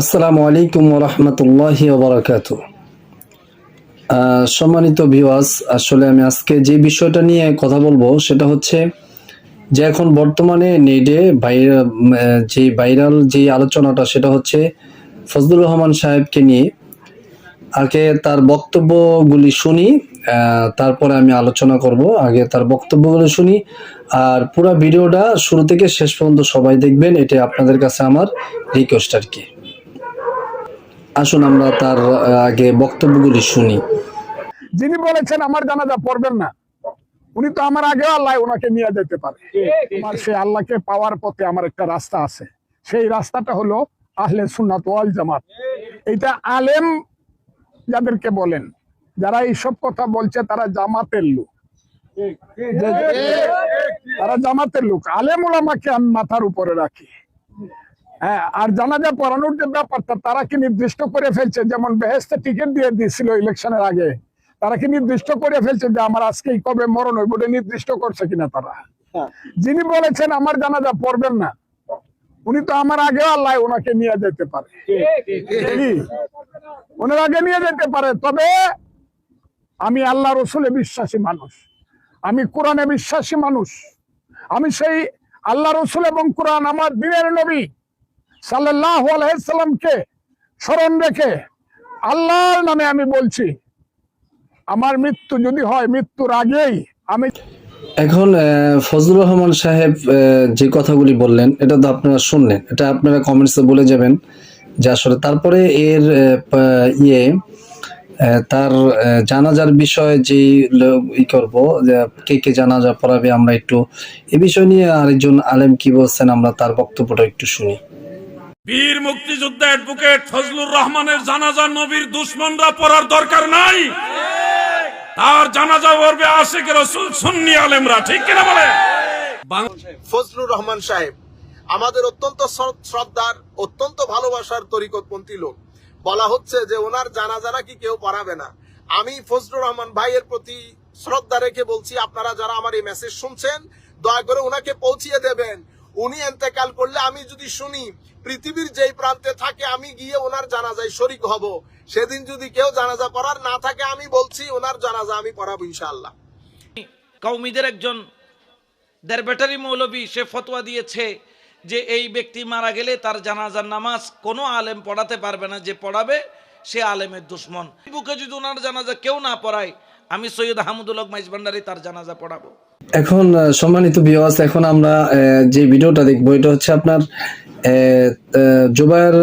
আসসালামু আলাইকুম ওয়া রাহমাতুল্লাহি ওয়া বারাকাতুহু। সম্মানিত ভিউয়ার্স, আসলে আমি আজকে যে বিষয়টা নিয়ে কথা বলবো সেটা হচ্ছে যে এখন বর্তমানে নেটে যে ভাইরাল যে আলোচনাটা সেটা হচ্ছে ফজলুর রহমান সাহেবকে নিয়ে। আগে তার বক্তব্যগুলি শুনি, তারপরে আমি আলোচনা করব। আগে তার বক্তব্যগুলো শুনি, আর পুরো ভিডিওটা শুরু থেকে শেষ পর্যন্ত সবাই দেখবেন, এটা আপনাদের কাছে আমার রিকোয়েস্ট আর কি। আসুন আমরা তার আগে বক্তব্যগুলি শুনি। যিনি বলেছেন আমার জানাজা পড়বেন না, উনি তো আমার আগেও আল্লাহ ওনাকে নিয়ে যেতে পারে। আমার সেই আল্লাহকে পাওয়ার পথে আমার একটা রাস্তা আছে, সেই রাস্তাটা হলো আহলে সুন্নাত ওয়াল জামাত। এইটা আলেম যাদেরকে বলেন, যারা এইসব কথা বলছে তারা জামাতের লোক, তারা জামাতের লোক। আলেম ওলামাকে আমি মাথার উপরে রাখি। হ্যাঁ, আর জানাজা পড়ানোর যে ব্যাপারটা তারা কি নির্দিষ্ট করে ফেলছে, যেমন বেহেশতে টিকিট দিয়ে দিয়েছিল ইলেকশনের আগে, তারা কি নির্দিষ্ট করে ফেলছে যে আমার আজকেই কবে মরণ হইব, এটা নির্দিষ্ট করছে কিনা তারা? যিনি বলেছেন আমার জানাজা পড়বেন না, উনি তো আমার আগেও আল্লাহ ওনাকে নিয়ে যেতে পারে, ওনার আগে নিয়ে যেতে পারে। তবে আমি আল্লাহ রসুলে বিশ্বাসী মানুষ, আমি কোরআনে বিশ্বাসী মানুষ, আমি সেই আল্লাহ রসুল এবং কোরআন আমার দিনের নবী সাল্লাল্লাহু আলাইহি সাল্লামকে স্মরণ রেখে আল্লাহর নামে আমি বলছি, আমার মৃত্যু যদি হয় মৃত্যুর আগেই আমি। এখন ফজলুর রহমান সাহেব যে কথাগুলি বললেন এটা তো আপনারা শুনলেন, এটা আপনারা কমেন্টসে বলে যাবেন যে আসলে তারপরে এর তার জানাজার বিষয়ে যে ই করবো যে কে কে জানাজা পড়াবে, আমরা একটু এ বিষয় নিয়ে আরেকজন আলেম কি বলছেন আমরা তার বক্তব্যটা একটু শুনি। বীর মুক্তিযোদ্ধা অ্যাডভোকেট ফজলুর রহমানের জানাজা নবীর দুশমনরা পড়ার দরকার নাই, তার জানাজা পড়বে আশিক রাসূল সুন্নি আলেমরা, ঠিক কিনা বলে? ফজলুর রহমান সাহেব আমাদের অত্যন্ত শ্রদ্ধার, অত্যন্ত ভালোবাসার তরিকতপন্থী লোক। বলা হচ্ছে যে ওনার জানাজা নাকি কেউ পড়াবে না। আমি ফজলুর রহমান ভাইয়ের প্রতি শ্রদ্ধা রেখে বলছি, আপনারা যারা আমার এই মেসেজ শুনছেন দয়া করে ওনাকে পৌঁছিয়ে দেবেন। উনি ইন্তেকাল করলে আমি যদি শুনি পৃথিবীর যেই প্রান্তে থাকে আমি গিয়ে ওনার জানাজায় শরীক হব। সেদিন যদি কেউ জানাজা পড়ার না থাকে আমি বলছি ওনার জানাজা আমি পড়াবো ইনশাআল্লাহ। কওমিদের একজন দেড়বেটারি মৌলবী সে ফতোয়া দিয়েছে যে এই ব্যক্তি মারা গেলে তার জানাজার নামাজ কোনো আলেম পড়াতে পারবে না, যে পড়াবে সে আলেমের দুশমন। বুকে যদি ওনার জানাজা কেউ না পড়ায়, আমি সৈয়দ আহমদুল হক মাইজ ভান্ডারী তার জানাজা পড়াবো। এখন সম্মানিত ভিউয়ার্স, এখন আমরা যে ভিডিওটা দেখবো এটা হচ্ছে আপনার জুবায়ের